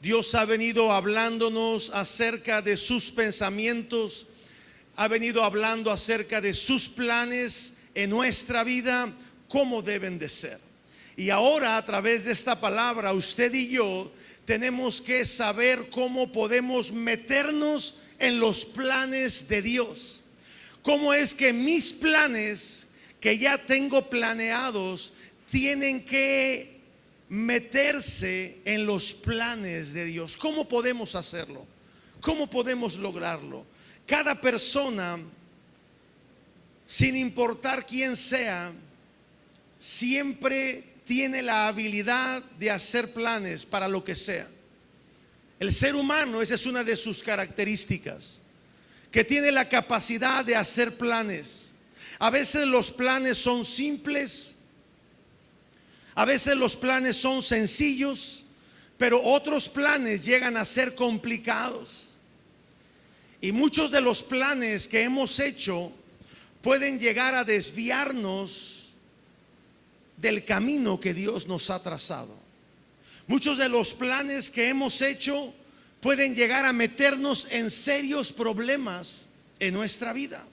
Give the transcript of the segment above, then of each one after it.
Dios ha venido hablándonos acerca de sus pensamientos, ha venido hablando acerca de sus planes en nuestra vida, cómo deben de ser. Y ahora, a través de esta palabra, usted y yo tenemos que saber cómo podemos meternos en los planes de Dios. Cómo es que mis planes que ya tengo planeados tienen que meterse en los planes de Dios. ¿Cómo podemos hacerlo? ¿Cómo podemos lograrlo? Cada persona, sin importar quién sea, siempre tiene la habilidad de hacer planes para lo que sea. El ser humano, esa es una de sus características, que tiene la capacidad de hacer planes. A veces los planes son simples, a veces los planes son sencillos, pero otros planes llegan a ser complicados. Y muchos de los planes que hemos hecho pueden llegar a desviarnos del camino que Dios nos ha trazado. Muchos de los planes que hemos hecho pueden llegar a meternos en serios problemas en nuestra vida.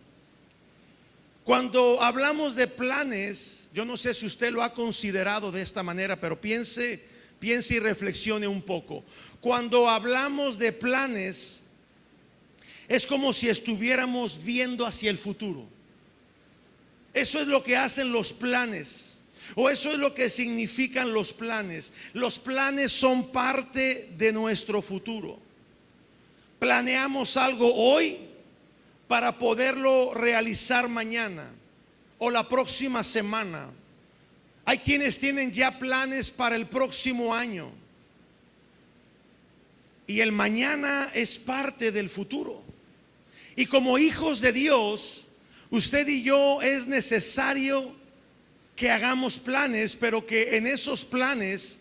Cuando hablamos de planes, yo no sé si usted lo ha considerado de esta manera, pero piense y reflexione un poco. Cuando hablamos de planes, es como si estuviéramos viendo hacia el futuro. Eso es lo que hacen los planes. O eso es lo que significan los planes. Los planes son parte de nuestro futuro. Planeamos algo hoy para poderlo realizar mañana o la próxima semana. Hay quienes tienen ya planes para el próximo año. Y el mañana es parte del futuro. Y como hijos de Dios, usted y yo es necesario que hagamos planes, pero que en esos planes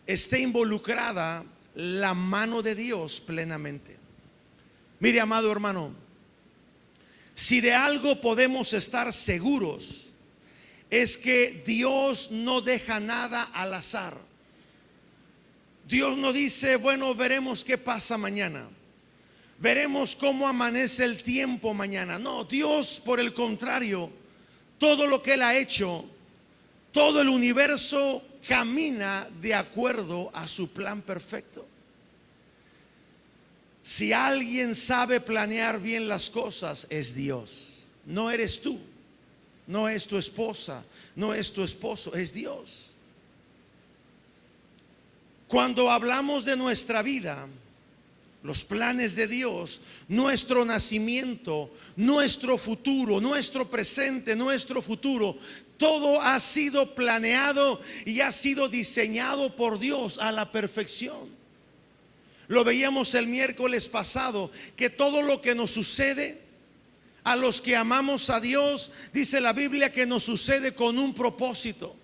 esté involucrada la mano de Dios plenamente. Mire, amado hermano, si de algo podemos estar seguros, es que Dios no deja nada al azar. Dios no dice, bueno, veremos qué pasa mañana, veremos cómo amanece el tiempo mañana. No, Dios, por el contrario, todo lo que Él ha hecho, todo el universo camina de acuerdo a su plan perfecto. Si alguien sabe planear bien las cosas, es Dios. No eres tú, no es tu esposa, no es tu esposo, es Dios. Cuando hablamos de nuestra vida, los planes de Dios, nuestro nacimiento, nuestro futuro, nuestro presente, nuestro futuro, todo ha sido planeado y ha sido diseñado por Dios a la perfección. Lo veíamos el miércoles pasado, que todo lo que nos sucede a los que amamos a Dios, dice la Biblia que nos sucede con un propósito.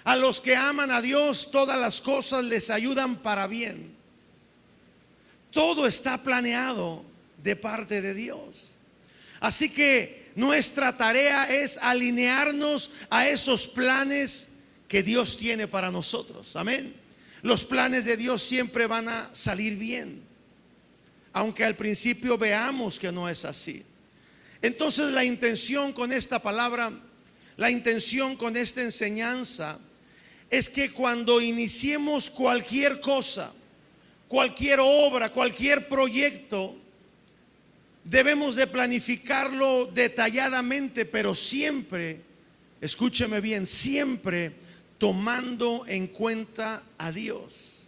A los que aman a Dios, todas las cosas les ayudan para bien. Todo está planeado de parte de Dios. Así que nuestra tarea es alinearnos a esos planes que Dios tiene para nosotros. Amén. Los planes de Dios siempre van a salir bien, aunque al principio veamos que no es así. Entonces la intención con esta palabra, la intención con esta enseñanza, es que cuando iniciemos cualquier cosa, cualquier obra, cualquier proyecto, debemos de planificarlo detalladamente, pero siempre, escúcheme bien, siempre tomando en cuenta a Dios.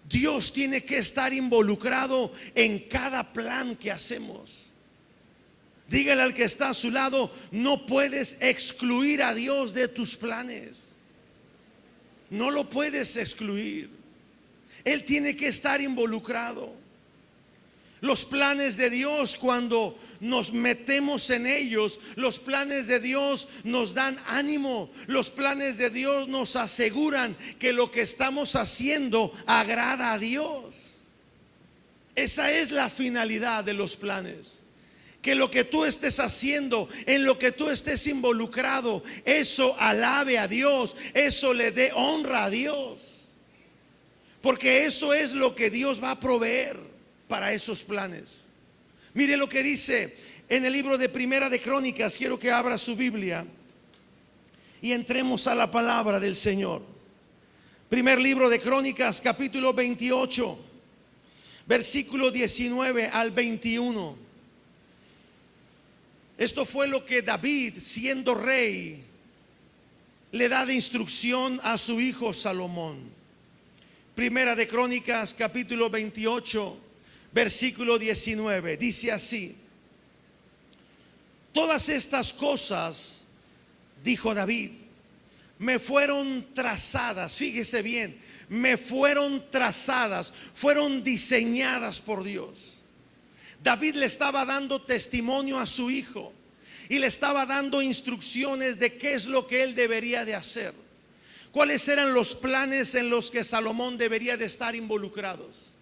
Dios tiene que estar involucrado en cada plan que hacemos. Dígale al que está a su lado, no puedes excluir a Dios de tus planes. No lo puedes excluir. Él tiene que estar involucrado. Los planes de Dios, cuando nos metemos en ellos, los planes de Dios nos dan ánimo. Los planes de Dios nos aseguran que lo que estamos haciendo agrada a Dios. Esa es la finalidad de los planes. Que lo que tú estés haciendo, en lo que tú estés involucrado, eso alabe a Dios, eso le dé honra a Dios. porque eso es lo que Dios va a proveer para esos planes. Mire lo que dice en el libro de Primera de Crónicas. Quiero que abra su Biblia y entremos a la palabra del Señor. Primer libro de Crónicas, capítulo 28, versículo 19 al 21. Esto fue lo que David, siendo rey, le da de instrucción a su hijo Salomón. Primera de Crónicas, capítulo 28, versículo 19. Dice así: todas estas cosas, dijo David, me fueron trazadas. Fíjese bien, me fueron trazadas, fueron diseñadas por Dios. David le estaba dando testimonio a su hijo y le estaba dando instrucciones de qué es lo que él debería de hacer. ¿Cuáles eran los planes en los que Salomón debería de estar involucrados?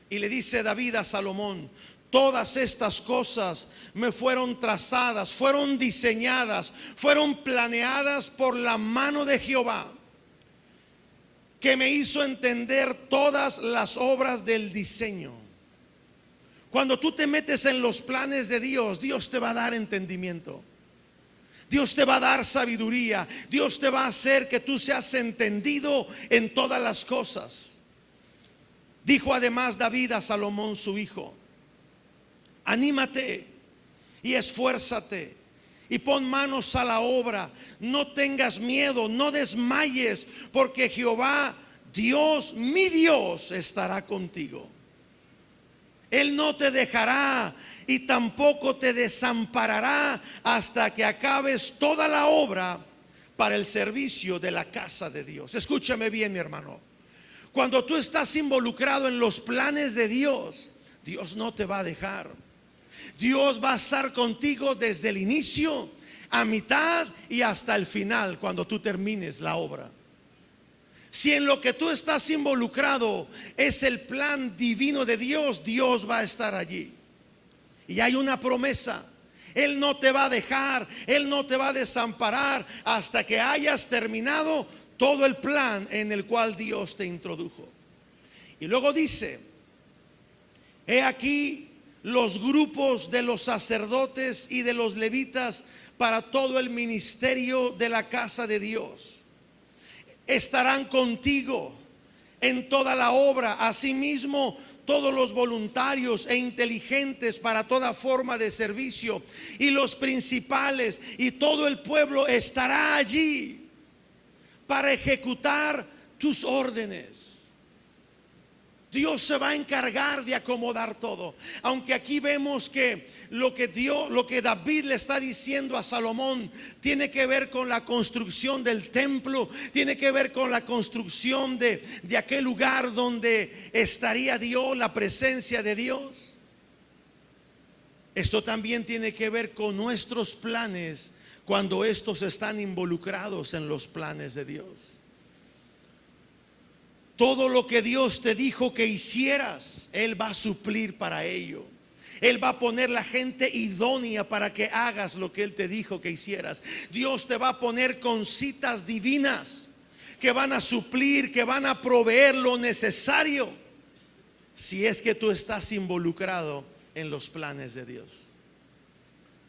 Y le dice David a Salomón: todas estas cosas me fueron trazadas, fueron diseñadas, fueron planeadas por la mano de Jehová, que me hizo entender todas las obras del diseño. Cuando tú te metes en los planes de Dios, Dios te va a dar entendimiento. Dios te va a dar sabiduría. Dios te va a hacer que tú seas entendido en todas las cosas. Dijo además David a Salomón su hijo: anímate y esfuérzate y pon manos a la obra. No tengas miedo, no desmayes, porque Jehová, Dios, mi Dios, estará contigo. Él no te dejará y tampoco te desamparará hasta que acabes toda la obra para el servicio de la casa de Dios. Escúchame bien, mi hermano. Cuando tú estás involucrado en los planes de Dios, Dios no te va a dejar. Dios va a estar contigo desde el inicio, a mitad y hasta el final, cuando tú termines la obra. Si en lo que tú estás involucrado es el plan divino de Dios, Dios va a estar allí. Y hay una promesa: Él no te va a dejar, Él no te va a desamparar hasta que hayas terminado todo el plan en el cual Dios te introdujo. Y luego dice: he aquí los grupos de los sacerdotes y de los levitas para todo el ministerio de la casa de Dios estarán contigo en toda la obra. Asimismo, todos los voluntarios e inteligentes para toda forma de servicio, y los principales y todo el pueblo estará allí para ejecutar tus órdenes. Dios se va a encargar de acomodar todo. Aunque aquí vemos que lo que David le está diciendo a Salomón tiene que ver con la construcción del templo, tiene que ver con la construcción de aquel lugar donde estaría Dios, la presencia de Dios. Esto también tiene que ver con nuestros planes cuando estos están involucrados en los planes de Dios. Todo lo que Dios te dijo que hicieras, Él va a suplir para ello. Él va a poner la gente idónea para que hagas lo que Él te dijo que hicieras. Dios te va a poner con citas divinas que van a suplir, que van a proveer lo necesario, si es que tú estás involucrado en los planes de Dios.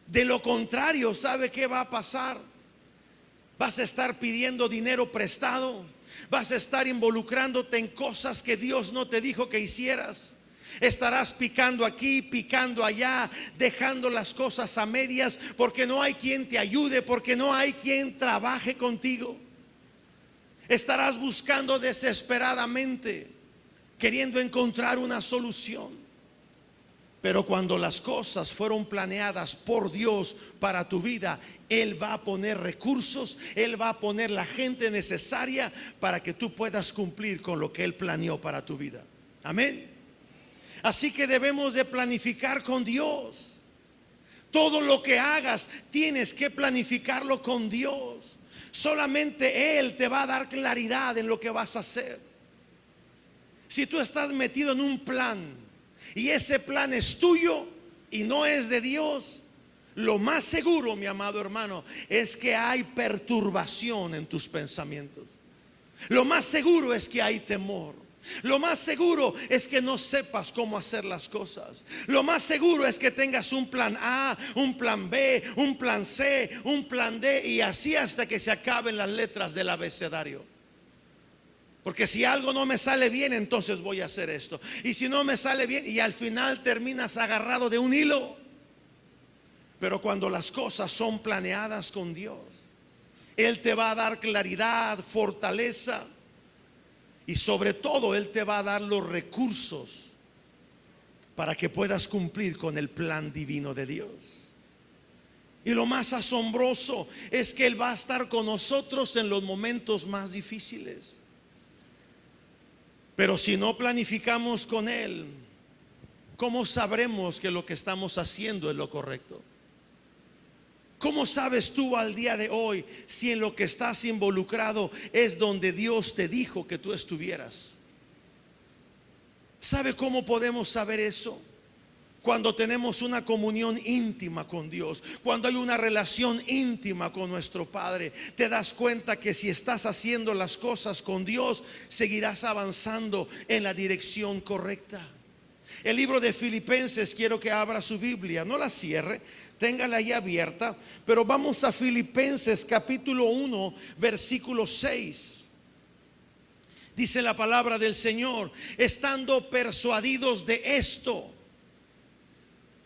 De lo contrario, ¿sabe qué va a pasar? Vas a estar pidiendo dinero prestado. Vas a estar involucrándote en cosas que Dios no te dijo que hicieras. Estarás picando aquí, picando allá, dejando las cosas a medias, porque no hay quien te ayude, porque no hay quien trabaje contigo. Estarás buscando desesperadamente, queriendo encontrar una solución. Pero cuando las cosas fueron planeadas por Dios para tu vida, Él va a poner recursos, Él va a poner la gente necesaria para que tú puedas cumplir con lo que Él planeó para tu vida. Amén. Así que debemos de planificar con Dios. Todo lo que hagas tienes que planificarlo con Dios. Solamente Él te va a dar claridad en lo que vas a hacer. Si tú estás metido en un plan y ese plan es tuyo y no es de Dios, lo más seguro, mi amado hermano, es que hay perturbación en tus pensamientos. Lo más seguro es que hay temor. Lo más seguro es que no sepas cómo hacer las cosas. Lo más seguro es que tengas un plan A, un plan B, un plan C, un plan D, y así hasta que se acaben las letras del abecedario. Porque si algo no me sale bien, entonces voy a hacer esto. Y si no me sale bien, y al final terminas agarrado de un hilo. Pero cuando las cosas son planeadas con Dios, Él te va a dar claridad, fortaleza, y sobre todo Él te va a dar los recursos para que puedas cumplir con el plan divino de Dios. Y lo más asombroso es que Él va a estar con nosotros en los momentos más difíciles. Pero si no planificamos con Él, ¿cómo sabremos que lo que estamos haciendo es lo correcto? ¿Cómo sabes tú al día de hoy si en lo que estás involucrado es donde Dios te dijo que tú estuvieras? ¿Sabe cómo podemos saber eso? Cuando tenemos una comunión íntima con Dios, cuando hay una relación íntima con nuestro Padre, te das cuenta que si estás haciendo las cosas con Dios, seguirás avanzando en la dirección correcta. El libro de Filipenses, quiero que abra su Biblia, no la cierre, téngala ahí abierta, pero vamos a Filipenses capítulo 1, versículo 6. Dice la palabra del Señor: estando persuadidos de esto.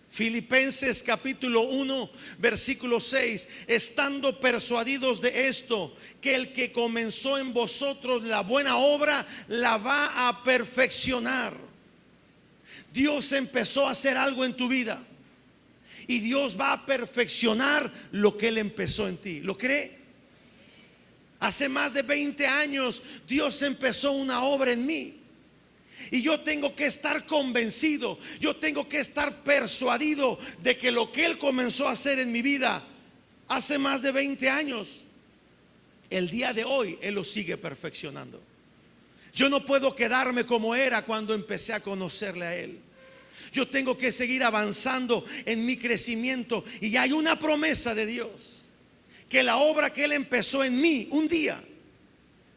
Filipenses capítulo 1, versículo 6. Estando persuadidos de esto, que el que comenzó en vosotros la buena obra, la va a perfeccionar. Dios empezó a hacer algo en tu vida, y Dios va a perfeccionar lo que Él empezó en ti. ¿Lo cree? Hace más de 20 años Dios empezó una obra en mí, y yo tengo que estar convencido, yo tengo que estar persuadido de que lo que Él comenzó a hacer en mi vida hace más de 20 años, el día de hoy Él lo sigue perfeccionando. Yo no puedo quedarme como era cuando empecé a conocerle a Él. Yo tengo que seguir avanzando en mi crecimiento, y hay una promesa de Dios, que la obra que Él empezó en mí un día,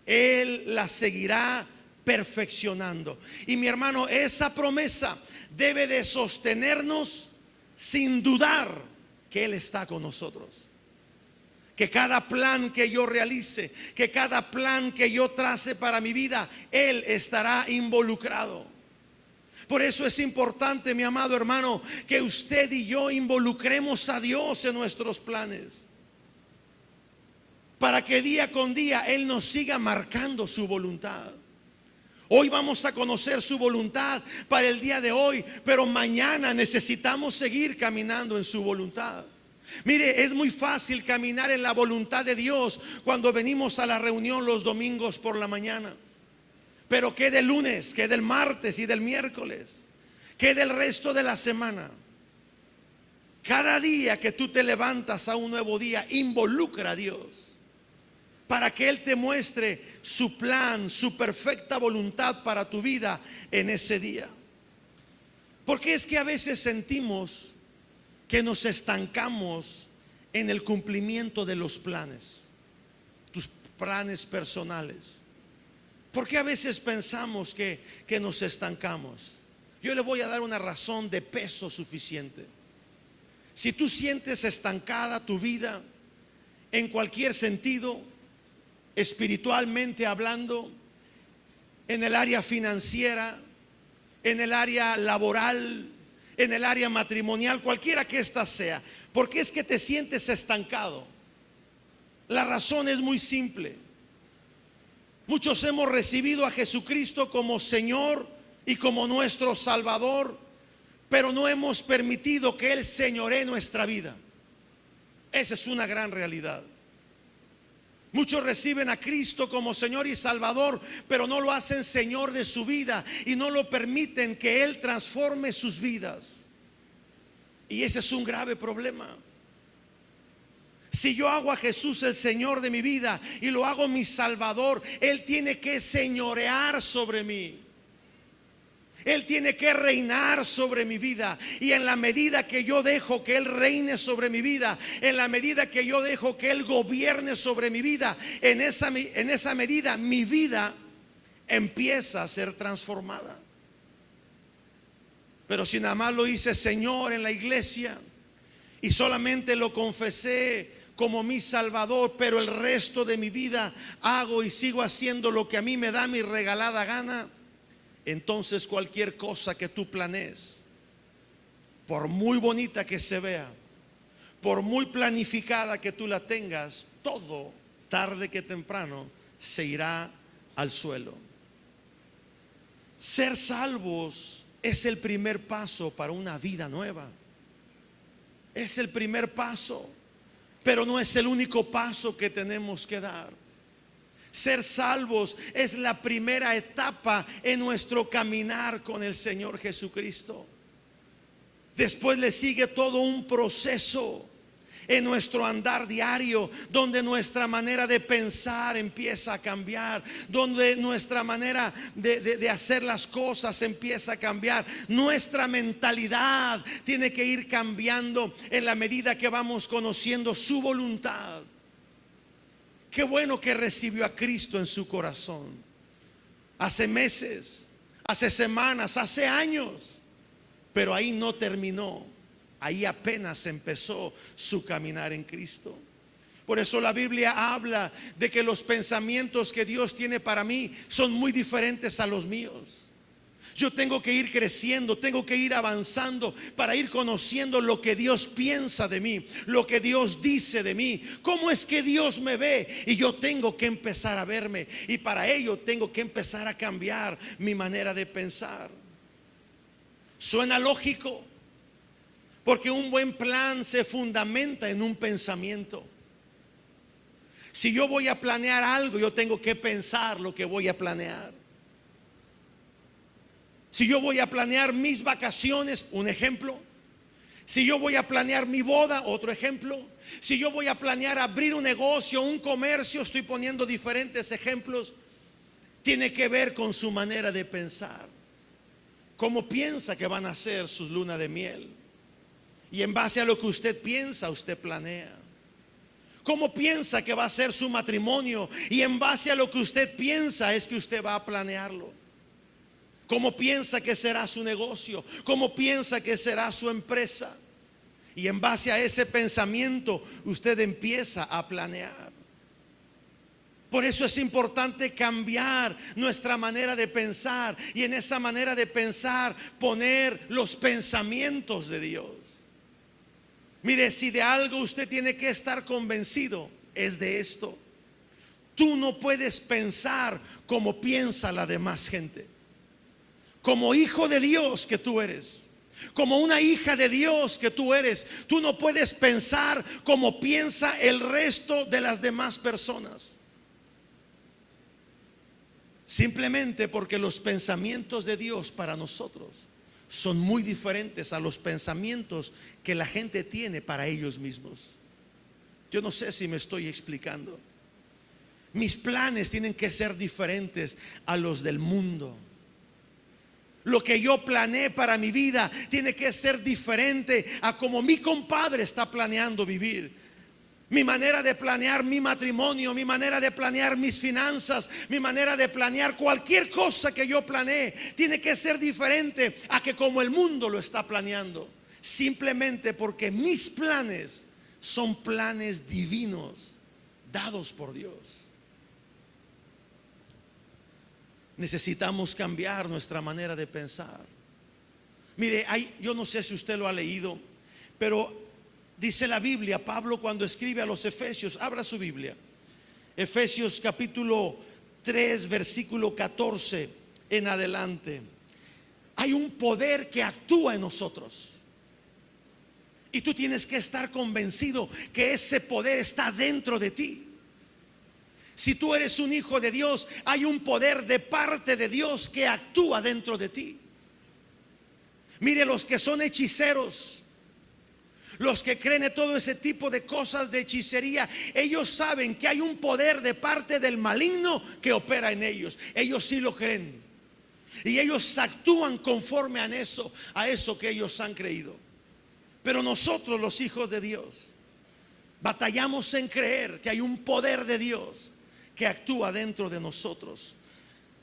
Él la seguirá perfeccionando. Y mi hermano, esa promesa debe de sostenernos sin dudar que Él está con nosotros. Que cada plan que yo realice, que cada plan que yo trace para mi vida, Él estará involucrado. Por eso es importante, mi amado hermano, que usted y yo involucremos a Dios en nuestros planes, para que día con día Él nos siga marcando su voluntad. Hoy vamos a conocer su voluntad para el día de hoy, pero mañana necesitamos seguir caminando en su voluntad. Mire, es muy fácil caminar en la voluntad de Dios cuando venimos a la reunión los domingos por la mañana. Pero ¿qué del lunes? ¿Qué del martes y del miércoles? ¿Qué del resto de la semana? Cada día que tú te levantas a un nuevo día, involucra a Dios para que Él te muestre su plan, su perfecta voluntad para tu vida en ese día. Porque es que a veces sentimos que nos estancamos en el cumplimiento de los planes, tus planes personales. Porque a veces pensamos que nos estancamos. Yo le voy a dar una razón de peso suficiente. Si tú sientes estancada tu vida en cualquier sentido, espiritualmente hablando, en el área financiera, en el área laboral, en el área matrimonial, cualquiera que ésta sea, ¿por qué es que te sientes estancado? La razón es muy simple. Muchos hemos recibido a Jesucristo como Señor y como nuestro Salvador, pero no hemos permitido que Él señoree nuestra vida. Esa es una gran realidad. Muchos reciben a Cristo como Señor y Salvador, pero no lo hacen Señor de su vida y no lo permiten que Él transforme sus vidas. Y ese es un grave problema. Si yo hago a Jesús el Señor de mi vida y lo hago mi Salvador, Él tiene que señorear sobre mí. Él tiene que reinar sobre mi vida. Y en la medida que yo dejo que Él reine sobre mi vida, en la medida que yo dejo que Él gobierne sobre mi vida, en esa medida mi vida empieza a ser transformada. Pero si nada más lo hice Señor en la iglesia y solamente lo confesé como mi Salvador, pero el resto de mi vida hago y sigo haciendo lo que a mí me da mi regalada gana, entonces cualquier cosa que tú planees, por muy bonita que se vea, por muy planificada que tú la tengas, todo tarde que temprano se irá al suelo. Ser salvos es el primer paso para una vida nueva. Es el primer paso, pero no es el único paso que tenemos que dar. Ser salvos es la primera etapa en nuestro caminar con el Señor Jesucristo. Después le sigue todo un proceso en nuestro andar diario, donde nuestra manera de pensar empieza a cambiar, donde nuestra manera de hacer las cosas empieza a cambiar. Nuestra mentalidad tiene que ir cambiando en la medida que vamos conociendo su voluntad. Qué bueno que recibió a Cristo en su corazón. Hace meses, hace semanas, hace años. Pero ahí no terminó. Ahí apenas empezó su caminar en Cristo. Por eso la Biblia habla de que los pensamientos que Dios tiene para mí son muy diferentes a los míos. Yo tengo que ir creciendo, tengo que ir avanzando para ir conociendo lo que Dios piensa de mí, lo que Dios dice de mí, cómo es que Dios me ve. Y yo tengo que empezar a verme, y para ello tengo que empezar a cambiar mi manera de pensar. Suena lógico, porque un buen plan se fundamenta en un pensamiento. Si yo voy a planear algo, yo tengo que pensar lo que voy a planear. Si yo voy a planear mis vacaciones, un ejemplo. Si yo voy a planear mi boda, otro ejemplo. Si yo voy a planear abrir un negocio, un comercio, estoy poniendo diferentes ejemplos. Tiene que ver con su manera de pensar. ¿Cómo piensa que van a ser sus lunas de miel? Y en base a lo que usted piensa, usted planea. ¿Cómo piensa que va a ser su matrimonio? Y en base a lo que usted piensa es que usted va a planearlo. ¿Cómo piensa que será su negocio? ¿Cómo piensa que será su empresa? Y en base a ese pensamiento usted empieza a planear. Por eso es importante cambiar nuestra manera de pensar, y en esa manera de pensar poner los pensamientos de Dios. Mire, si de algo usted tiene que estar convencido, es de esto: tú no puedes pensar como piensa la demás gente. Como hijo de Dios que tú eres, como una hija de Dios que tú eres, tú no puedes pensar como piensa el resto de las demás personas. Simplemente porque los pensamientos de Dios para nosotros son muy diferentes a los pensamientos que la gente tiene para ellos mismos. Yo no sé si me estoy explicando. Mis planes tienen que ser diferentes a los del mundo. Lo que yo planeé para mi vida tiene que ser diferente a como mi compadre está planeando vivir. Mi manera de planear mi matrimonio, mi manera de planear mis finanzas, mi manera de planear cualquier cosa que yo planee, tiene que ser diferente a que como el mundo lo está planeando. Simplemente porque mis planes son planes divinos dados por Dios. Necesitamos cambiar nuestra manera de pensar. Mire, yo no sé si usted lo ha leído, pero dice la Biblia, Pablo cuando escribe a los Efesios, abra su Biblia, Efesios capítulo 3 versículo 14 en adelante. Hay un poder que actúa en nosotros, y tú tienes que estar convencido que ese poder está dentro de ti. Si tú eres un hijo de Dios, hay un poder de parte de Dios que actúa dentro de ti. Mire, los que son hechiceros, los que creen en todo ese tipo de cosas de hechicería, ellos saben que hay un poder de parte del maligno que opera en ellos. Ellos sí lo creen. y ellos actúan conforme a eso que ellos han creído. Pero nosotros, los hijos de Dios, batallamos en creer que hay un poder de Dios que actúa dentro de nosotros.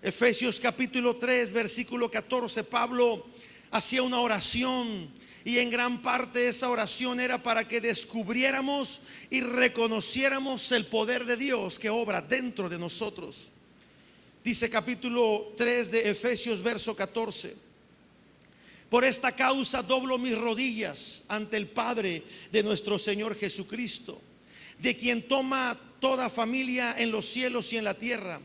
Efesios capítulo 3 versículo 14, Pablo hacía una oración, y en gran parte esa oración era para que descubriéramos y reconociéramos el poder de Dios que obra dentro de nosotros. Dice capítulo 3 de Efesios verso 14: por esta causa doblo mis rodillas ante el Padre de nuestro Señor Jesucristo, de quien toma toda familia en los cielos y en la tierra,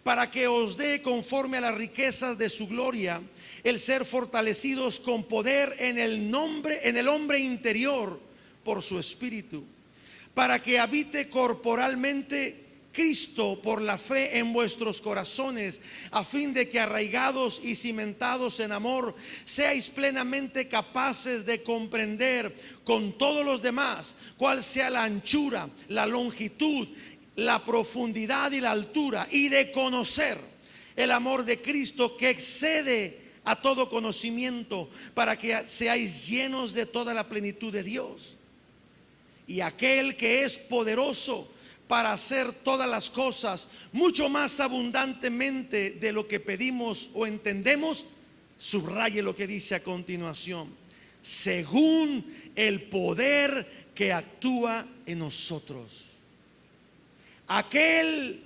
para que os dé conforme a las riquezas de su gloria el ser fortalecidos con poder en el hombre interior por su espíritu, para que habite corporalmente Cristo por la fe en vuestros corazones, a fin de que, arraigados y cimentados en amor, seáis plenamente capaces de comprender con todos los demás cuál sea la anchura, la longitud, la profundidad y la altura, y de conocer el amor de Cristo que excede a todo conocimiento, para que seáis llenos de toda la plenitud de Dios. Y aquel que es poderoso para hacer todas las cosas mucho más abundantemente de lo que pedimos o entendemos, subraye lo que dice a continuación: según el poder que actúa en nosotros. Aquel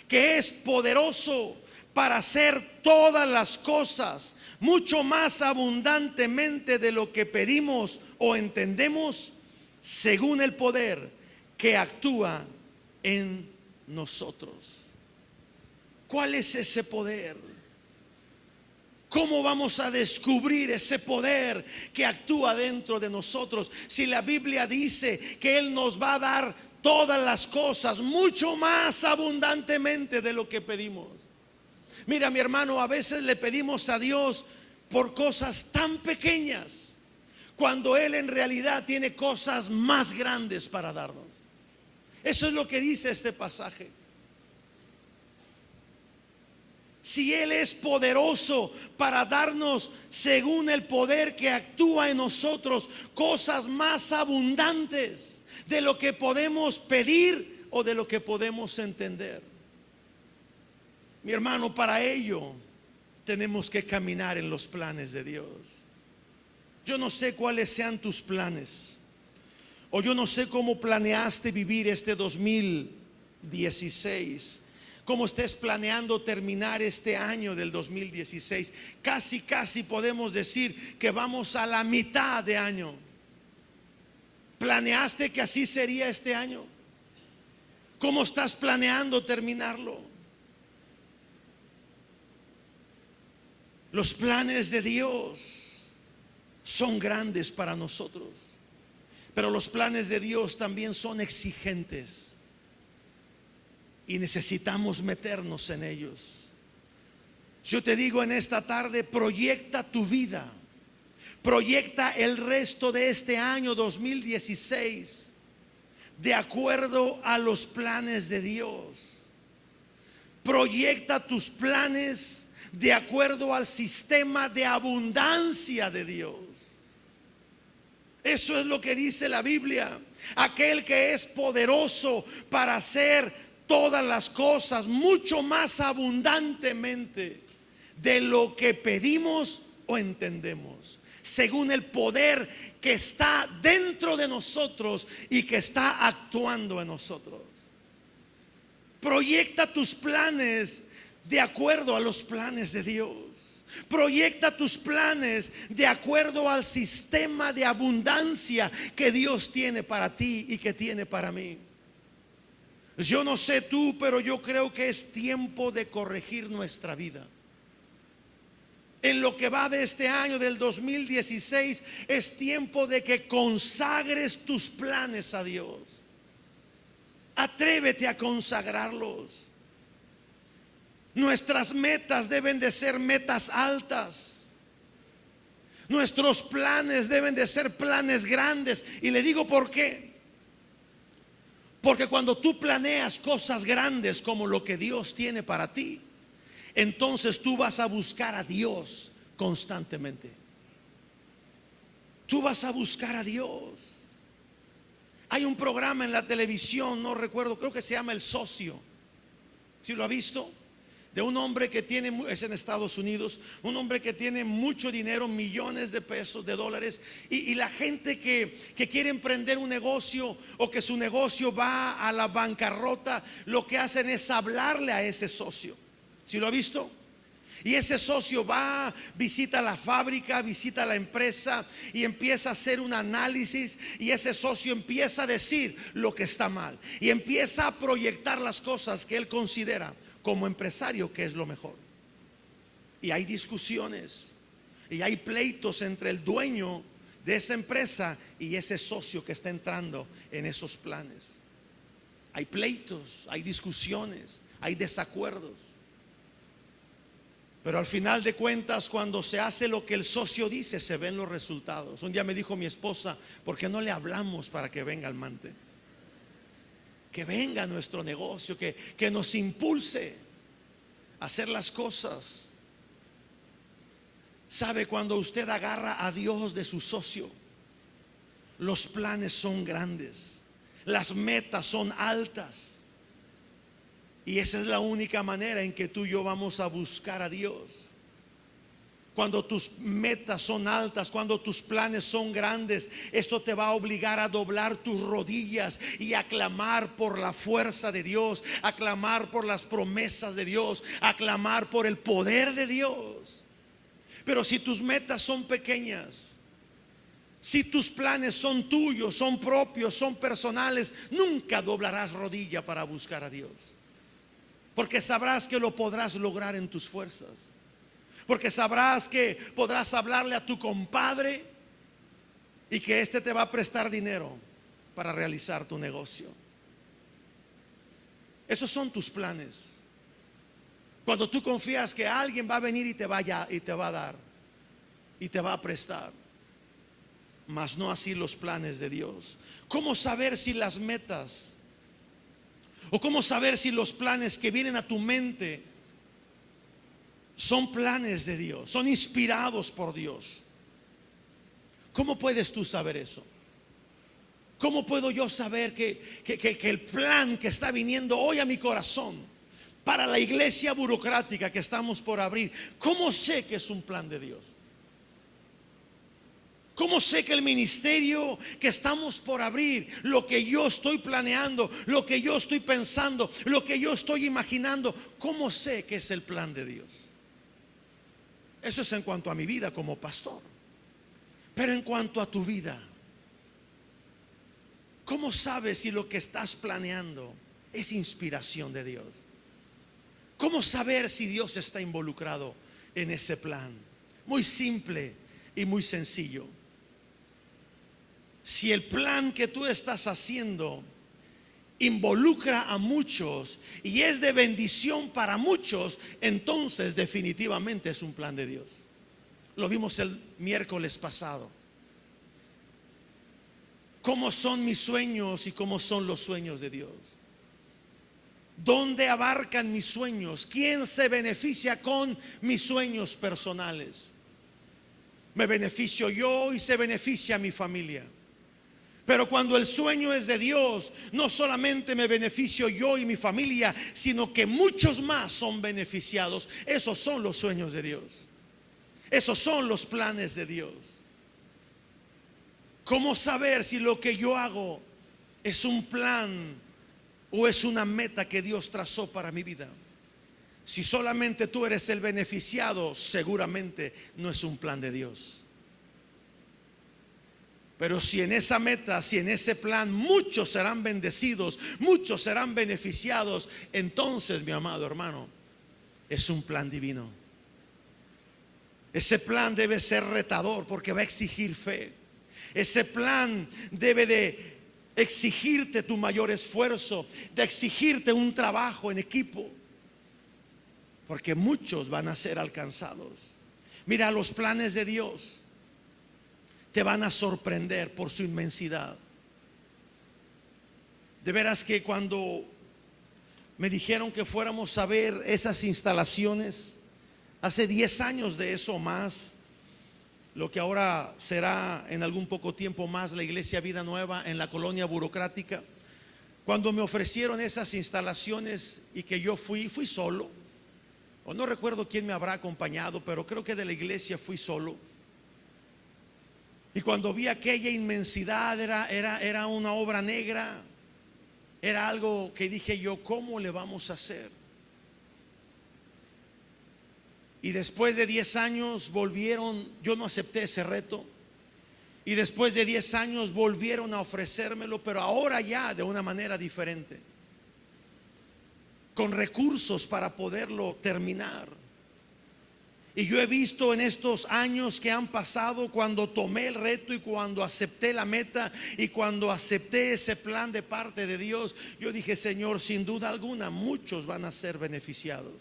que es poderoso para hacer todas las cosas mucho más abundantemente de lo que pedimos o entendemos, según el poder que actúa en nosotros. ¿Cuál es ese poder? ¿Cómo vamos a descubrir ese poder que actúa dentro de nosotros si la Biblia dice que Él nos va a dar todas las cosas mucho más abundantemente de lo que pedimos? Mira, mi hermano, a veces le pedimos a Dios por cosas tan pequeñas, cuando Él en realidad tiene cosas más grandes para darnos. Eso es lo que dice este pasaje. Si Él es poderoso para darnos, según el poder que actúa en nosotros, cosas más abundantes de lo que podemos pedir o de lo que podemos entender, mi hermano, para ello tenemos que caminar en los planes de Dios. Yo no sé cuáles sean tus planes, o yo no sé cómo planeaste vivir este 2016, cómo estés planeando terminar este año del 2016. Casi podemos decir que vamos a la mitad de año. ¿Planeaste que así sería este año? ¿Cómo estás planeando terminarlo? Los planes de Dios son grandes para nosotros, pero los planes de Dios también son exigentes y necesitamos meternos en ellos. Yo te digo en esta tarde, proyecta tu vida, proyecta el resto de este año 2016 de acuerdo a los planes de Dios. Proyecta tus planes de acuerdo al sistema de abundancia de Dios. Eso es lo que dice la Biblia. Aquel que es poderoso para hacer todas las cosas mucho más abundantemente de lo que pedimos o entendemos, según el poder que está dentro de nosotros y que está actuando en nosotros. Proyecta tus planes de acuerdo a los planes de Dios. Proyecta tus planes de acuerdo al sistema de abundancia que Dios tiene para ti y que tiene para mí. Yo no sé tú, pero yo creo que es tiempo de corregir nuestra vida. En lo que va de este año del 2016, es tiempo de que consagres tus planes a Dios. Atrévete a consagrarlos. Nuestras metas deben de ser metas altas. Nuestros planes deben de ser planes grandes. Y le digo por qué. Porque cuando tú planeas cosas grandes como lo que Dios tiene para ti, entonces tú vas a buscar a Dios constantemente. Tú vas a buscar a Dios. Hay un programa en la televisión, no recuerdo, creo que se llama El Socio. ¿Sí lo ha visto? De un hombre que tiene, es en Estados Unidos, un hombre que tiene mucho dinero, millones de pesos, de dólares, y la gente que quiere emprender un negocio o que su negocio va a la bancarrota, lo que hacen es hablarle a ese socio. ¿Sí lo ha visto? Y ese socio va, visita la fábrica, visita la empresa y empieza a hacer un análisis, y ese socio empieza a decir lo que está mal y empieza a proyectar las cosas que él considera como empresario que es lo mejor. Y hay discusiones y hay pleitos entre el dueño de esa empresa y ese socio que está entrando en esos planes. Hay pleitos, hay discusiones, hay desacuerdos. Pero al final de cuentas, cuando se hace lo que el socio dice, se ven los resultados. Un día me dijo mi esposa: ¿por qué no le hablamos para que venga al Mante? Que venga a nuestro negocio, que nos impulse a hacer las cosas. ¿Sabe? Cuando usted agarra a Dios de su socio, los planes son grandes, las metas son altas. Y esa es la única manera en que tú y yo vamos a buscar a Dios. Cuando tus metas son altas, cuando tus planes son grandes, esto te va a obligar a doblar tus rodillas y a clamar por la fuerza de Dios, a clamar por las promesas de Dios, a clamar por el poder de Dios. Pero si tus metas son pequeñas, si tus planes son tuyos, son propios, son personales, nunca doblarás rodilla para buscar a Dios. Porque sabrás que lo podrás lograr en tus fuerzas. Porque sabrás que podrás hablarle a tu compadre y que éste te va a prestar dinero para realizar tu negocio. Esos son tus planes. Cuando tú confías que alguien va a venir y te va a dar y te va a prestar. Mas no así los planes de Dios. ¿Cómo saber si las metas o cómo saber si los planes que vienen a tu mente son planes de Dios, son inspirados por Dios? ¿Cómo puedes tú saber eso? ¿Cómo puedo yo saber que el plan que está viniendo hoy a mi corazón para la iglesia burocrática que estamos por abrir, cómo sé que es un plan de Dios? ¿Cómo sé que el ministerio que estamos por abrir, lo que yo estoy planeando, lo que yo estoy pensando, lo que yo estoy imaginando, cómo sé que es el plan de Dios? Eso es en cuanto a mi vida como pastor. Pero en cuanto a tu vida, ¿cómo sabes si lo que estás planeando es inspiración de Dios? ¿Cómo saber si Dios está involucrado en ese plan? Muy simple y muy sencillo. Si el plan que tú estás haciendo involucra a muchos y es de bendición para muchos, entonces definitivamente es un plan de Dios. Lo vimos el miércoles pasado. ¿Cómo son mis sueños y cómo son los sueños de Dios? ¿Dónde abarcan mis sueños? ¿Quién se beneficia con mis sueños personales? Me beneficio yo y se beneficia mi familia. Pero cuando el sueño es de Dios, no solamente me beneficio yo y mi familia, sino que muchos más son beneficiados. Esos son los sueños de Dios. Esos son los planes de Dios. ¿Cómo saber si lo que yo hago es un plan o es una meta que Dios trazó para mi vida? Si solamente tú eres el beneficiado, seguramente no es un plan de Dios. Pero si en esa meta, si en ese plan muchos serán bendecidos, muchos serán beneficiados, entonces, mi amado hermano, es un plan divino. Ese plan debe ser retador porque va a exigir fe. Ese plan debe de exigirte tu mayor esfuerzo, de exigirte un trabajo en equipo, porque muchos van a ser alcanzados. Mira, los planes de Dios te van a sorprender por su inmensidad. De veras que cuando me dijeron que fuéramos a ver esas instalaciones. Hace 10 años de eso más, lo que ahora será en algún poco tiempo más la Iglesia Vida Nueva en la colonia burocrática. Cuando me ofrecieron esas instalaciones y que yo fui solo, o no recuerdo quién me habrá acompañado, pero creo que de la iglesia fui solo. Y cuando vi aquella inmensidad, era una obra negra, era algo que dije yo, ¿cómo le vamos a hacer? Y después de 10 años volvieron, yo no acepté ese reto. Y después de 10 años volvieron a ofrecérmelo, pero ahora ya de una manera diferente, con recursos para poderlo terminar. Y yo he visto en estos años que han pasado, cuando tomé el reto y cuando acepté la meta y cuando acepté ese plan de parte de Dios, yo dije, Señor, sin duda alguna muchos van a ser beneficiados.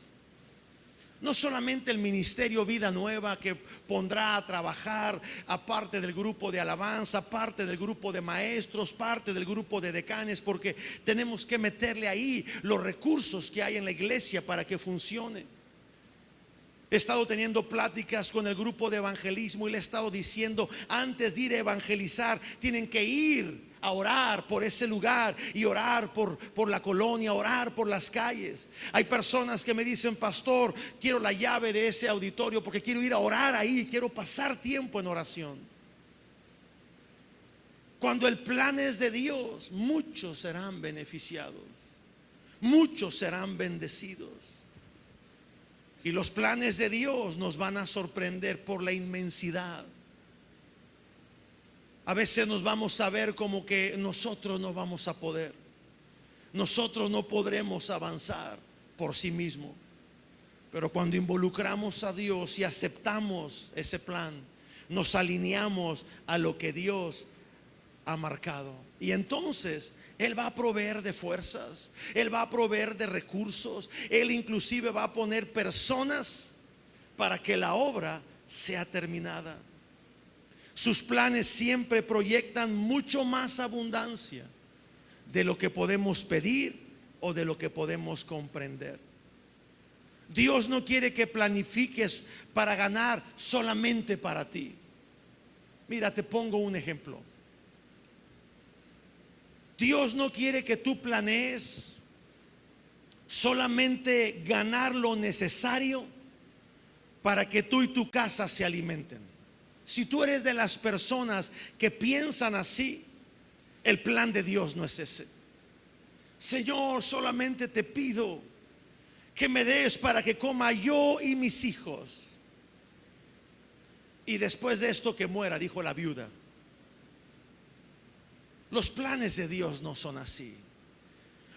No solamente el ministerio Vida Nueva, que pondrá a trabajar aparte del grupo de alabanza, parte del grupo de maestros, parte del grupo de decanes, porque tenemos que meterle ahí los recursos que hay en la iglesia para que funcione. He estado teniendo pláticas con el grupo de evangelismo y le he estado diciendo, antes de ir a evangelizar, tienen que ir a orar por ese lugar y orar por la colonia, orar por las calles. Hay personas que me dicen, pastor, quiero la llave de ese auditorio porque quiero ir a orar ahí, quiero pasar tiempo en oración. Cuando el plan es de Dios, muchos serán beneficiados, muchos serán bendecidos. Y los planes de Dios nos van a sorprender por la inmensidad. A veces nos vamos a ver como que nosotros no vamos a poder, nosotros no podremos avanzar por sí mismos. Pero cuando involucramos a Dios y aceptamos ese plan, nos alineamos a lo que Dios ha marcado. Y entonces Él va a proveer de fuerzas, Él va a proveer de recursos, Él inclusive va a poner personas para que la obra sea terminada. Sus planes siempre proyectan mucho más abundancia de lo que podemos pedir o de lo que podemos comprender. Dios no quiere que planifiques para ganar solamente para ti. Mira, te pongo un ejemplo. Dios no quiere que tú planees solamente ganar lo necesario para que tú y tu casa se alimenten. Si tú eres de las personas que piensan así, el plan de Dios no es ese. Señor, solamente te pido que me des para que coma yo y mis hijos, y después de esto que muera, dijo la viuda. Los planes de Dios no son así.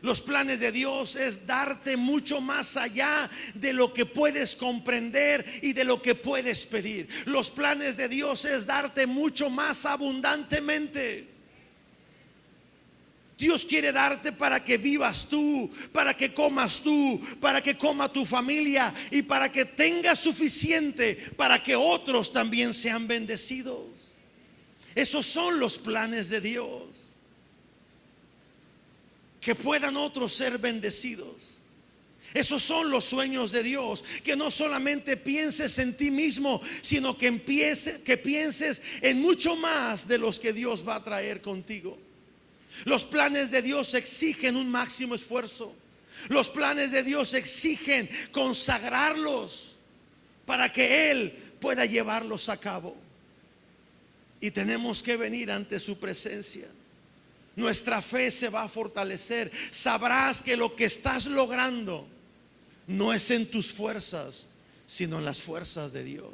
Los planes de Dios es darte mucho más allá de lo que puedes comprender y de lo que puedes pedir. Los planes de Dios es darte mucho más abundantemente. Dios quiere darte para que vivas tú, para que comas tú, para que coma tu familia y para que tengas suficiente para que otros también sean bendecidos. Esos son los planes de Dios. Que puedan otros ser bendecidos. Esos son los sueños de Dios. Que no solamente pienses en ti mismo, sino que pienses en mucho más de los que Dios va a traer contigo. Los planes de Dios exigen un máximo esfuerzo. Los planes de Dios exigen consagrarlos para que Él pueda llevarlos a cabo. Y tenemos que venir ante su presencia. Nuestra fe se va a fortalecer. Sabrás que lo que estás logrando no es en tus fuerzas, sino en las fuerzas de Dios.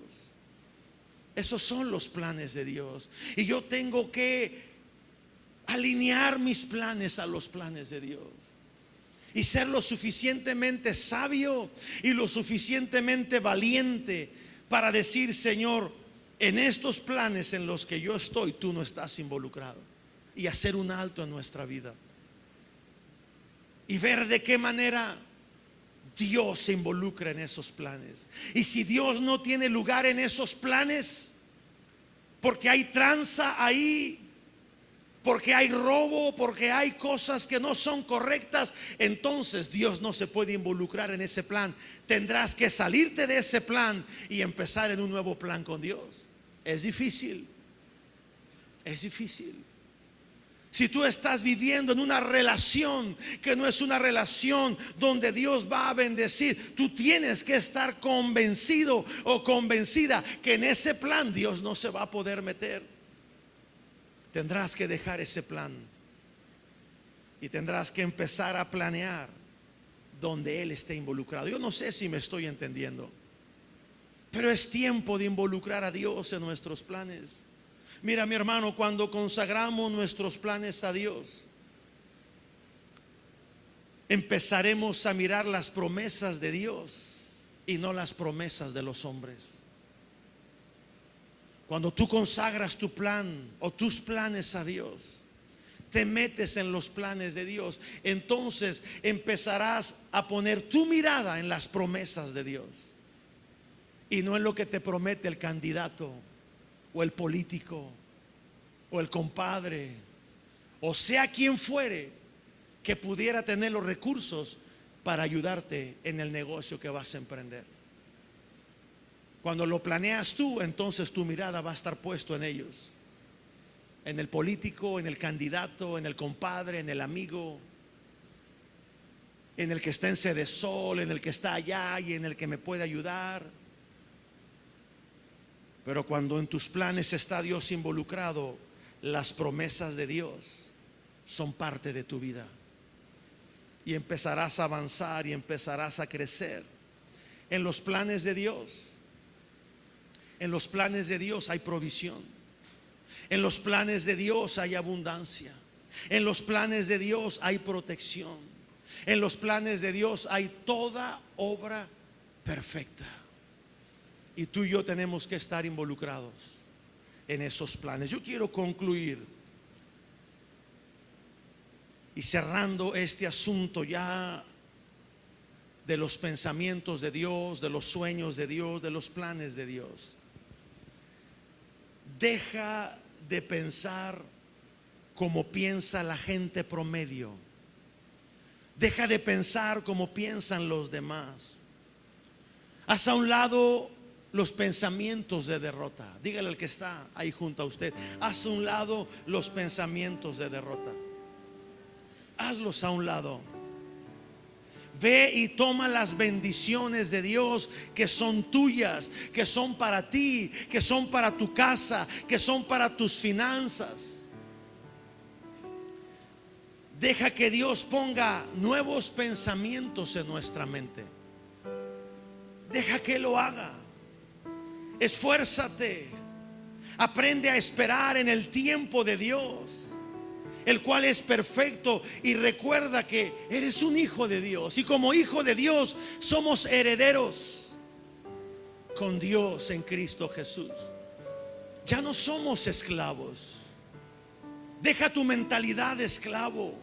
Esos son los planes de Dios. Y yo tengo que alinear mis planes a los planes de Dios. Y ser lo suficientemente sabio y lo suficientemente valiente para decir, Señor, en estos planes en los que yo estoy, tú no estás involucrado. Y hacer un alto en nuestra vida y ver de qué manera Dios se involucra en esos planes. Y si Dios no tiene lugar en esos planes, porque hay tranza ahí, porque hay robo, porque hay cosas que no son correctas, entonces Dios no se puede involucrar en ese plan. Tendrás que salirte de ese plan y empezar en un nuevo plan con Dios. Es difícil. Es difícil. Si tú estás viviendo en una relación que no es una relación donde Dios va a bendecir, tú tienes que estar convencido o convencida que en ese plan Dios no se va a poder meter. Tendrás que dejar ese plan y tendrás que empezar a planear donde Él esté involucrado. Yo no sé si me estoy entendiendo, pero es tiempo de involucrar a Dios en nuestros planes. Mira, mi hermano, cuando consagramos nuestros planes a Dios, empezaremos a mirar las promesas de Dios y no las promesas de los hombres. Cuando tú consagras tu plan o tus planes a Dios, te metes en los planes de Dios, entonces empezarás a poner tu mirada en las promesas de Dios y no en lo que te promete el candidato o el político o el compadre, o sea quien fuere que pudiera tener los recursos para ayudarte en el negocio que vas a emprender. Cuando lo planeas tú, entonces tu mirada va a estar puesto en ellos, en el político, en el candidato, en el compadre, en el amigo, en el que está en Cedesol, en el que está allá y en el que me puede ayudar. Pero cuando en tus planes está Dios involucrado, las promesas de Dios son parte de tu vida y empezarás a avanzar y empezarás a crecer en los planes de Dios. En los planes de Dios hay provisión. En los planes de Dios hay abundancia. En los planes de Dios hay protección. En los planes de Dios hay toda obra perfecta. Y tú y yo tenemos que estar involucrados en esos planes. Yo quiero concluir y cerrando este asunto ya de los pensamientos de Dios, de los sueños de Dios, de los planes de Dios. Deja de pensar como piensa la gente promedio. Deja de pensar como piensan los demás. Haz a un lado los pensamientos de derrota. Dígale al que está ahí junto a usted: haz a un lado los pensamientos de derrota. Hazlos a un lado. Ve y toma las bendiciones de Dios que son tuyas, que son para ti, que son para tu casa, que son para tus finanzas. Deja que Dios ponga nuevos pensamientos en nuestra mente. Deja que lo haga. Esfuérzate. Aprende a esperar en el tiempo de Dios, el cual es perfecto, y recuerda que eres un hijo de Dios, y como hijo de Dios somos herederos con Dios en Cristo Jesús. Ya no somos esclavos. Deja tu mentalidad de esclavo.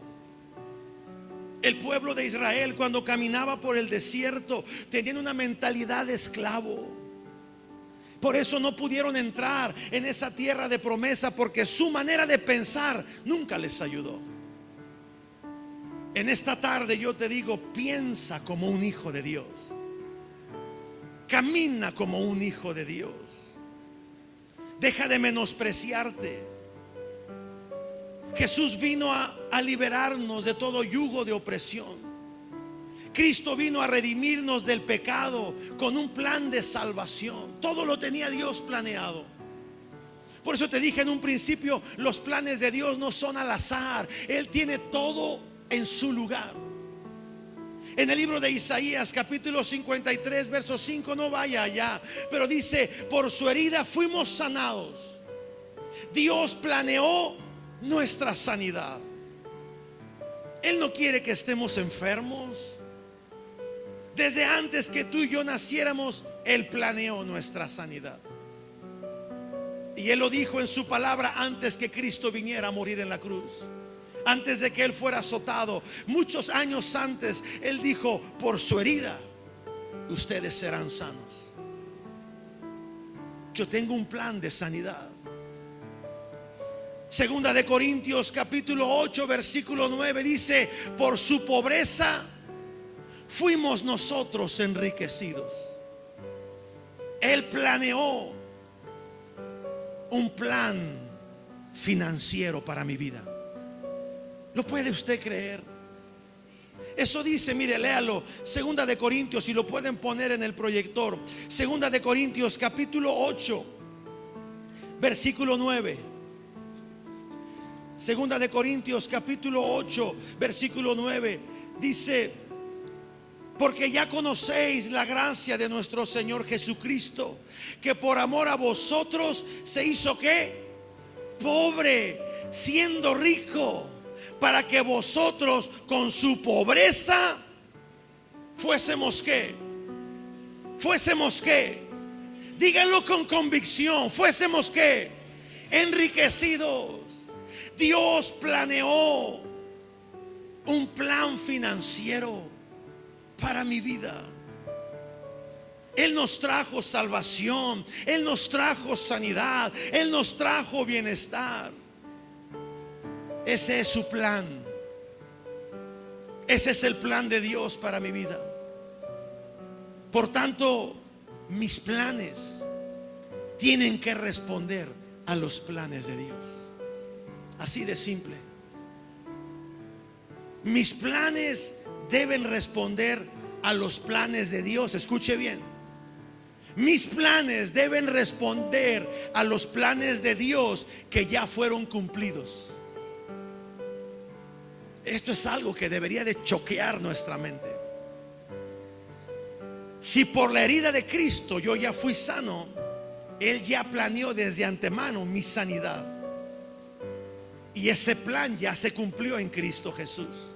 El pueblo de Israel, cuando caminaba por el desierto, tenían una mentalidad de esclavo. Por eso no pudieron entrar en esa tierra de promesa, porque su manera de pensar nunca les ayudó. En esta tarde yo te digo: piensa como un hijo de Dios. Camina como un hijo de Dios. Deja de menospreciarte. Jesús vino a liberarnos de todo yugo de opresión. Cristo vino a redimirnos del pecado con un plan de salvación. Todo lo tenía Dios planeado. Por eso te dije en un principio, los planes de Dios no son al azar. Él tiene todo en su lugar. En el libro de Isaías capítulo 53 verso 5, no vaya allá, pero dice: por su herida fuimos sanados. Dios planeó nuestra sanidad. Él no quiere que estemos enfermos. Desde antes que tú y yo naciéramos, Él planeó nuestra sanidad. Y Él lo dijo en su palabra antes que Cristo viniera a morir en la cruz. Antes de que Él fuera azotado, muchos años antes, Él dijo: por su herida ustedes serán sanos. Yo tengo un plan de sanidad. Segunda de Corintios capítulo 8 versículo 9 dice: por su pobreza fuimos nosotros enriquecidos. Él planeó un plan financiero para mi vida. ¿Lo puede usted creer? Eso dice, mire, léalo, Segunda de Corintios, si lo pueden poner en el proyector. Segunda de Corintios capítulo 8 versículo 9. Segunda de Corintios capítulo 8 versículo 9 dice: porque ya conocéis la gracia de nuestro Señor Jesucristo, que por amor a vosotros se hizo ¿qué? Pobre, siendo rico, para que vosotros con su pobreza fuésemos ¿qué? Fuésemos ¿qué? Díganlo con convicción, fuésemos ¿qué? Enriquecidos. Dios planeó un plan financiero para mi vida. Él nos trajo salvación, Él nos trajo sanidad, Él nos trajo bienestar. Ese es su plan. Ese es el plan de Dios para mi vida. Por tanto, mis planes tienen que responder a los planes de Dios. Así de simple. Mis planes deben responder a los planes de Dios. Escuche bien. Mis planes deben responder a los planes de Dios que ya fueron cumplidos. Esto es algo que debería de choquear nuestra mente. Si por la herida de Cristo yo ya fui sano, Él ya planeó desde antemano mi sanidad. Y ese plan ya se cumplió en Cristo Jesús.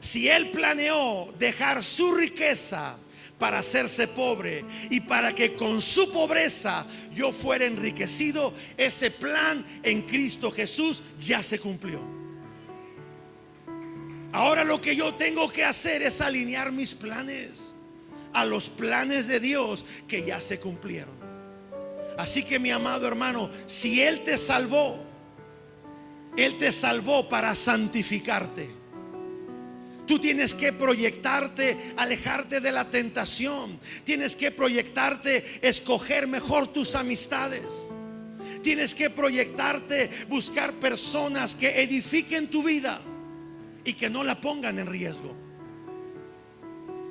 Si Él planeó dejar su riqueza para hacerse pobre y para que con su pobreza yo fuera enriquecido, ese plan en Cristo Jesús ya se cumplió. Ahora lo que yo tengo que hacer es alinear mis planes a los planes de Dios que ya se cumplieron. Así que, mi amado hermano, si Él te salvó para santificarte. Tú tienes que proyectarte, alejarte de la tentación. Tienes que proyectarte, escoger mejor tus amistades. Tienes que proyectarte, buscar personas que edifiquen tu vida y que no la pongan en riesgo.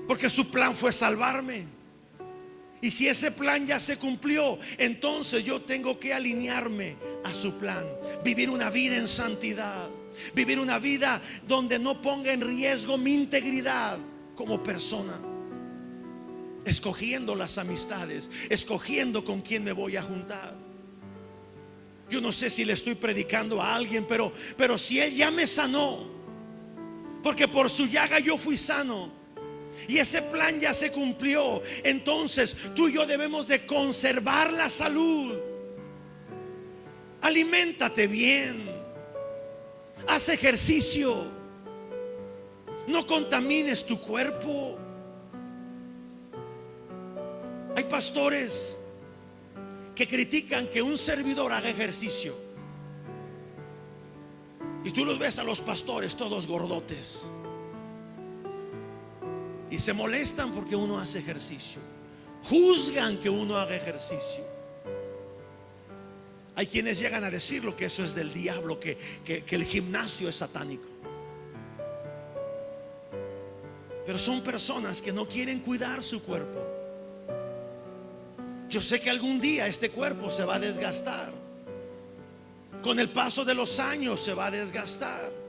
Porque su plan fue salvarme. Y si ese plan ya se cumplió, entonces yo tengo que alinearme a su plan. Vivir una vida en santidad. Vivir una vida donde no ponga en riesgo mi integridad como persona. Escogiendo las amistades, escogiendo con quién me voy a juntar. Yo no sé si le estoy predicando a alguien, pero si Él ya me sanó, porque por su llaga yo fui sano, y ese plan ya se cumplió, entonces tú y yo debemos de conservar la salud. Aliméntate bien, haz ejercicio, no contamines tu cuerpo. Hay pastores que critican que un servidor haga ejercicio, y tú los ves a los pastores todos gordotes y se molestan porque uno hace ejercicio, juzgan que uno haga ejercicio. Hay quienes llegan a decirlo que eso es del diablo, que el gimnasio es satánico. Pero son personas que no quieren cuidar su cuerpo. Yo sé que algún día este cuerpo se va a desgastar. Con el paso de los años se va a desgastar.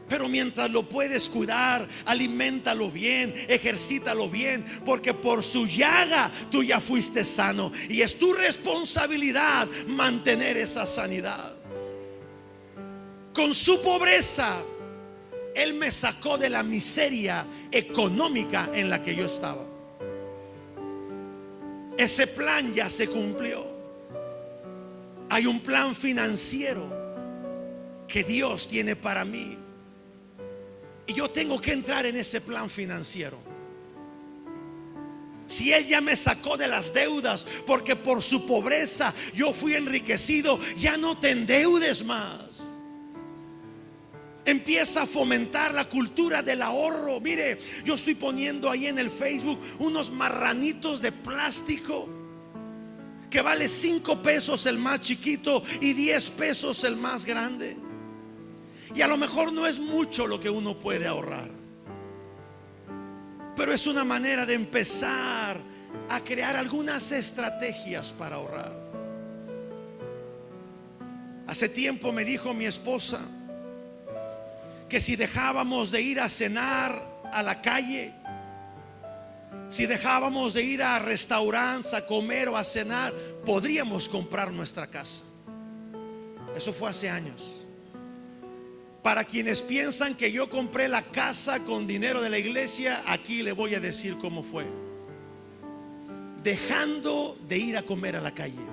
Pero mientras lo puedes cuidar, aliméntalo bien, ejercítalo bien, porque por su llaga tú ya fuiste sano. Y es tu responsabilidad mantener esa sanidad. Con su pobreza, Él me sacó de la miseria económica en la que yo estaba. Ese plan ya se cumplió. Hay un plan financiero que Dios tiene para mí, y yo tengo que entrar en ese plan financiero. Si Él ya me sacó de las deudas, porque por su pobreza yo fui enriquecido, ya no te endeudes más. Empieza a fomentar la cultura del ahorro. Mire, yo estoy poniendo ahí en el Facebook unos marranitos de plástico que vale 5 pesos el más chiquito y 10 pesos el más grande. Y a lo mejor no es mucho lo que uno puede ahorrar, pero es una manera de empezar a crear algunas estrategias para ahorrar. Hace tiempo me dijo mi esposa que si dejábamos de ir a cenar a la calle, si dejábamos de ir a restaurantes a comer o a cenar, podríamos comprar nuestra casa. Eso fue hace años. Para quienes piensan que yo compré la casa con dinero de la iglesia, aquí le voy a decir cómo fue. Dejando de ir a comer a la calle.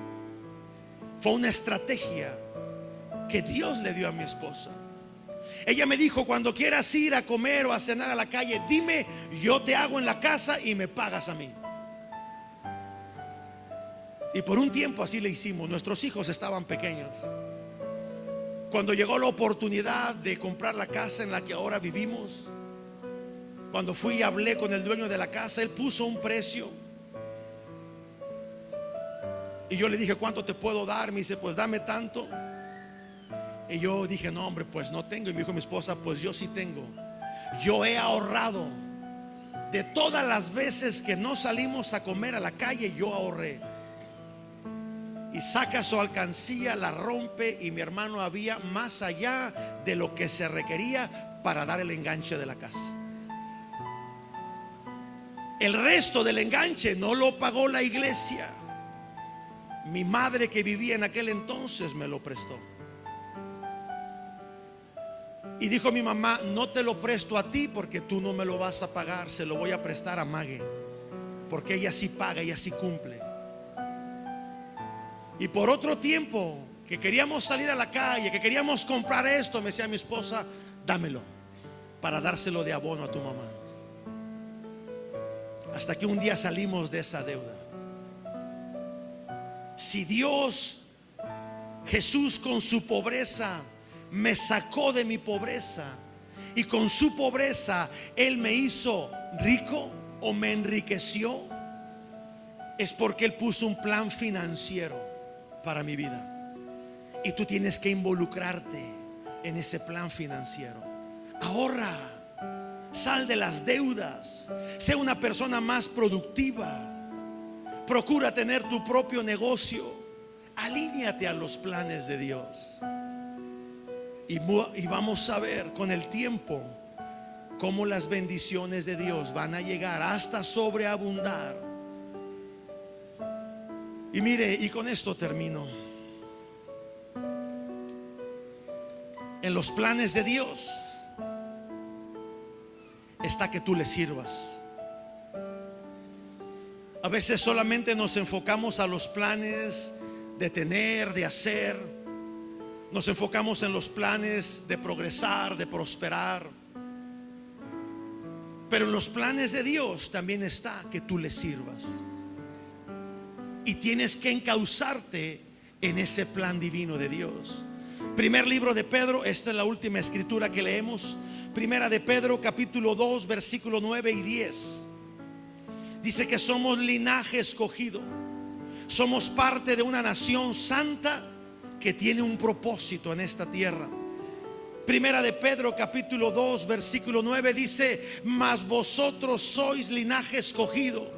Fue una estrategia que Dios le dio a mi esposa. Ella me dijo: cuando quieras ir a comer o a cenar a la calle, dime, yo te hago en la casa y me pagas a mí. Y por un tiempo así le hicimos. Nuestros hijos estaban pequeños. Cuando llegó la oportunidad de comprar la casa en la que ahora vivimos, cuando fui y hablé con el dueño de la casa, él puso un precio. Y yo le dije: ¿cuánto te puedo dar? Me dice: pues dame tanto. Y yo dije: no, hombre, pues no tengo. Y me dijo mi esposa: pues yo sí tengo. Yo he ahorrado. De todas las veces que no salimos a comer a la calle, yo ahorré. Y saca su alcancía, la rompe, y mi hermano había más allá de lo que se requería para dar el enganche de la casa. El resto del enganche no lo pagó la iglesia. Mi madre, que vivía en aquel entonces, me lo prestó. Y dijo mi mamá: no te lo presto a ti porque tú no me lo vas a pagar, se lo voy a prestar a Mague, porque ella sí paga, ella sí cumple. Y por otro tiempo que queríamos salir a la calle, que queríamos comprar esto, me decía mi esposa: dámelo para dárselo de abono a tu mamá. Hasta que un día salimos de esa deuda. Si Dios, Jesús, con su pobreza me sacó de mi pobreza, y con su pobreza Él me hizo rico o me enriqueció, es porque Él puso un plan financiero para mi vida. Y tú tienes que involucrarte en ese plan financiero. Ahorra, sal de las deudas, sé una persona más productiva, procura tener tu propio negocio, alíñate a los planes de Dios. Y vamos a ver con el tiempo cómo las bendiciones de Dios van a llegar hasta sobreabundar. Y mire, y con esto termino. En los planes de Dios está que tú le sirvas. A veces solamente nos enfocamos a los planes de tener, de hacer. Nos enfocamos en los planes de progresar, de prosperar. Pero en los planes de Dios también está que tú le sirvas. Y tienes que encauzarte en ese plan divino de Dios. Primer libro de Pedro, esta es la última escritura que leemos. Primera de Pedro, capítulo 2, versículo 9 y 10. Dice que somos linaje escogido. Somos parte de una nación santa que tiene un propósito en esta tierra. Primera de Pedro, capítulo 2, versículo 9 dice: mas vosotros sois linaje escogido,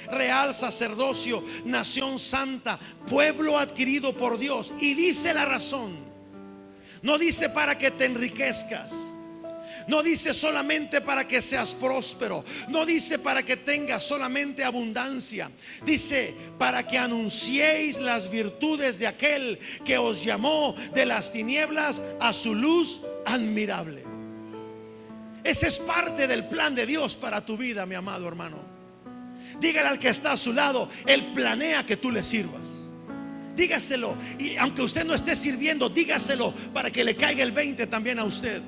real sacerdocio, nación santa, pueblo adquirido por Dios. Y dice la razón. No dice para que te enriquezcas. No dice solamente para que seas próspero. No dice para que tengas solamente abundancia. Dice para que anunciéis las virtudes de aquel que os llamó de las tinieblas a su luz admirable. Ese es parte del plan de Dios para tu vida, mi amado hermano. Dígale al que está a su lado: Él planea que tú le sirvas. Dígaselo. Y aunque usted no esté sirviendo, dígaselo para que le caiga el 20 también a usted.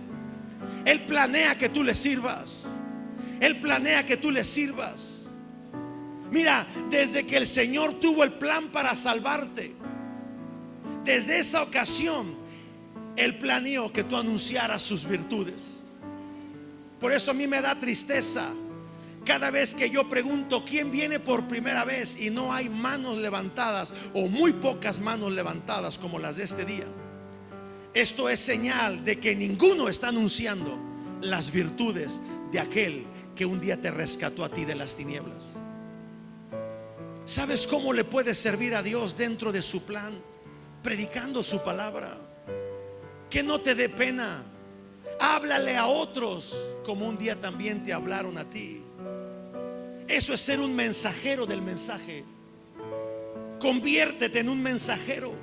Él planea que tú le sirvas. Él planea que tú le sirvas. Mira, desde que el Señor tuvo el plan para salvarte, desde esa ocasión Él planeó que tú anunciaras sus virtudes. Por eso a mí me da tristeza cada vez que yo pregunto quién viene por primera vez y no hay manos levantadas, o muy pocas manos levantadas como las de este día. Esto es señal de que ninguno está anunciando las virtudes de aquel que un día te rescató a ti de las tinieblas. ¿Sabes cómo le puedes servir a Dios dentro de su plan? Predicando su palabra. Que no te dé pena. Háblale a otros como un día también te hablaron a ti. Eso es ser un mensajero del mensaje. Conviértete en un mensajero.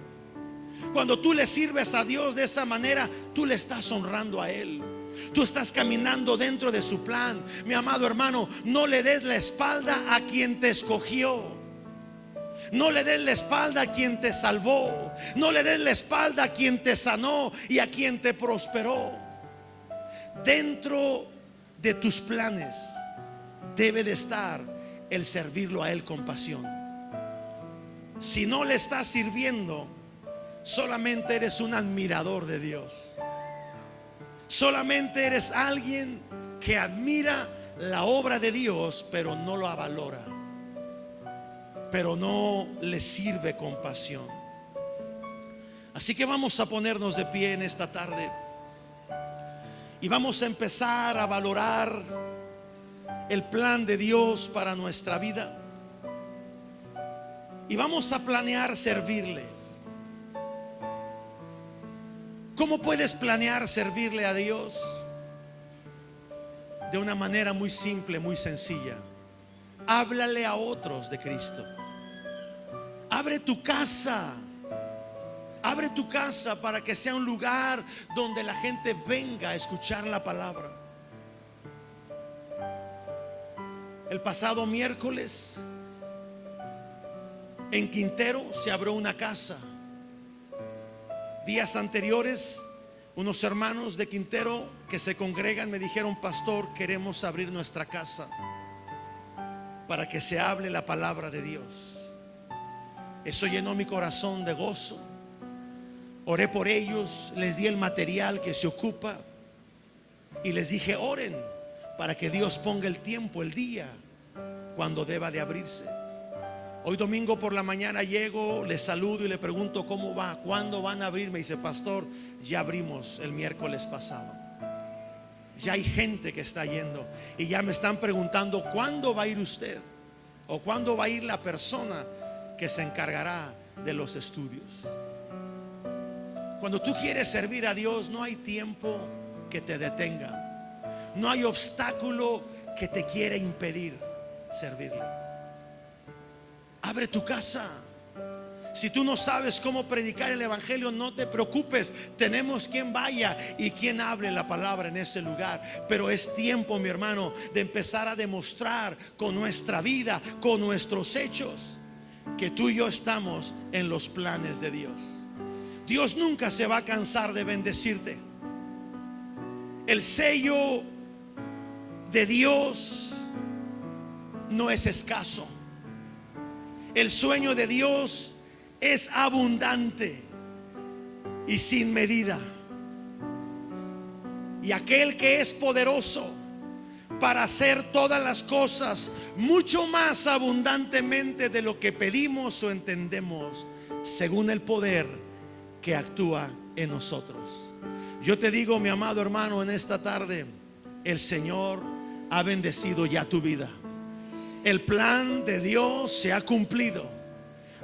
Cuando tú le sirves a Dios de esa manera, tú le estás honrando a Él. Tú estás caminando dentro de su plan. Mi amado hermano, no le des la espalda a quien te escogió. No le des la espalda a quien te salvó. No le des la espalda a quien te sanó y a quien te prosperó. Dentro de tus planes debe de estar el servirlo a Él con pasión. Si no le estás sirviendo, solamente eres un admirador de Dios. Solamente eres alguien que admira la obra de Dios, pero no lo avalora, pero no le sirve con pasión. Así que vamos a ponernos de pie en esta tarde y vamos a empezar a valorar el plan de Dios para nuestra vida. Y vamos a planear servirle. ¿Cómo puedes planear servirle a Dios? De una manera muy simple, muy sencilla. Háblale a otros de Cristo. Abre tu casa. Abre tu casa para que sea un lugar donde la gente venga a escuchar la palabra. El pasado miércoles en Quintero se abrió una casa. Días anteriores, unos hermanos de Quintero que se congregan me dijeron: pastor, queremos abrir nuestra casa para que se hable la palabra de Dios. Eso llenó mi corazón de gozo. Oré por ellos, les di el material que se ocupa y les dije: oren para que Dios ponga el tiempo, el día cuando deba de abrirse. Hoy domingo por la mañana llego, les saludo y le pregunto cómo va, cuándo van a abrir. Me dice: pastor, ya abrimos el miércoles pasado. Ya hay gente que está yendo y ya me están preguntando cuándo va a ir usted, o cuándo va a ir la persona que se encargará de los estudios. Cuando tú quieres servir a Dios, no hay tiempo que te detenga. No hay obstáculo que te quiera impedir servirle. Abre tu casa. Si tú no sabes cómo predicar el evangelio, no te preocupes. Tenemos quien vaya y quien hable la palabra en ese lugar. Pero es tiempo, mi hermano, de empezar a demostrar con nuestra vida, con nuestros hechos, que tú y yo estamos en los planes de Dios. Dios nunca se va a cansar de bendecirte. El sello de Dios no es escaso. El sueño de Dios es abundante y sin medida. Y aquel que es poderoso para hacer todas las cosas mucho más abundantemente de lo que pedimos o entendemos, según el poder que actúa en nosotros. Yo te digo, mi amado hermano, en esta tarde, el Señor ha bendecido ya tu vida. El plan de Dios se ha cumplido.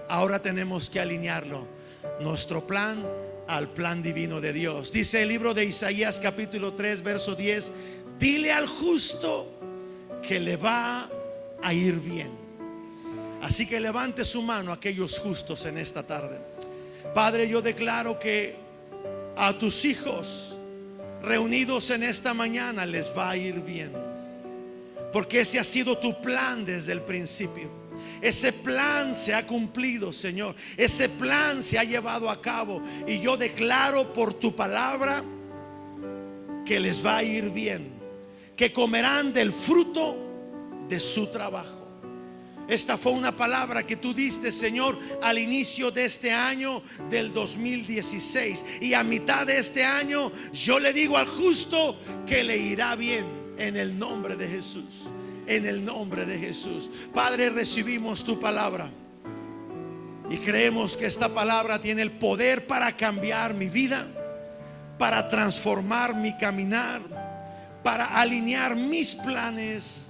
Ahora tenemos que alinearlo, nuestro plan, al plan divino de Dios. Dice el libro de Isaías capítulo 3 verso 10: dile al justo que le va a ir bien. Así que levante su mano aquellos justos en esta tarde. Padre, yo declaro que a tus hijos reunidos en esta mañana les va a ir bien, porque ese ha sido tu plan desde el principio. Ese plan se ha cumplido, Señor. Ese plan se ha llevado a cabo. Y yo declaro por tu palabra que les va a ir bien, que comerán del fruto de su trabajo. Esta fue una palabra que tú diste, Señor, al inicio de este año del 2016. Y a mitad de este año yo le digo al justo que le irá bien en el nombre de Jesús. En el nombre de Jesús. Padre, recibimos tu palabra y creemos que esta palabra tiene el poder para cambiar mi vida, para transformar mi caminar, para alinear mis planes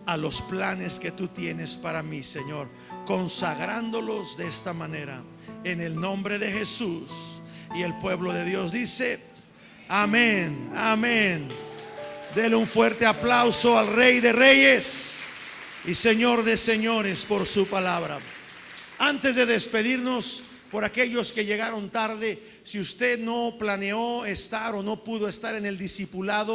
a los planes que tú tienes para mí, Señor, consagrándolos de esta manera, en el nombre de Jesús. Y el pueblo de Dios dice: amén, amén. Dele un fuerte aplauso al Rey de Reyes y Señor de Señores por su palabra. Antes de despedirnos, por aquellos que llegaron tarde, si usted no planeó estar o no pudo estar en el discipulado,